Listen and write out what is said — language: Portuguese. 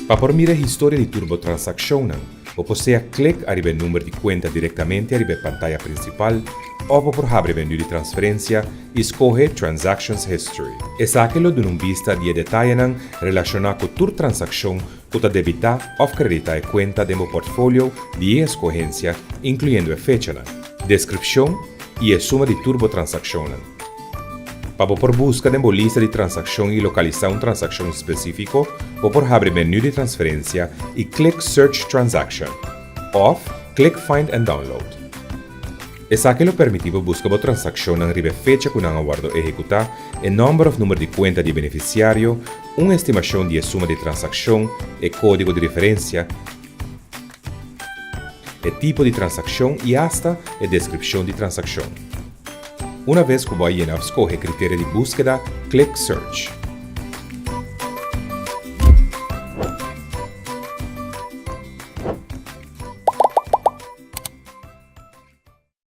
Para pormire a história de turbotransaction, o possea clic arriba o número de conta diretamente arriba a pantalla principal, ou por abrir o menu de transferência e escolher Transactions History. Essa aquilo de uma vista de detalhes relacionados com toda transação que a debitar ou creditar a conta de meu portfólio de escorrência, incluindo a fecha, descrição e a suma de turbotransaction. Para por busca de uma lista de transação e localizar uma transação específica, ou por abrir o menu de transferência e clic Search Transaction, ou clic Find and Download. Essa aquilo permitiu buscar a transação na fecha que não aguardo executar, o número de conta de beneficiário, uma estimação de suma de transação, o código de referência, o tipo de transação e hasta a descrição de transação. Uma vez que você escolhe o critério de búsqueda, clic Search.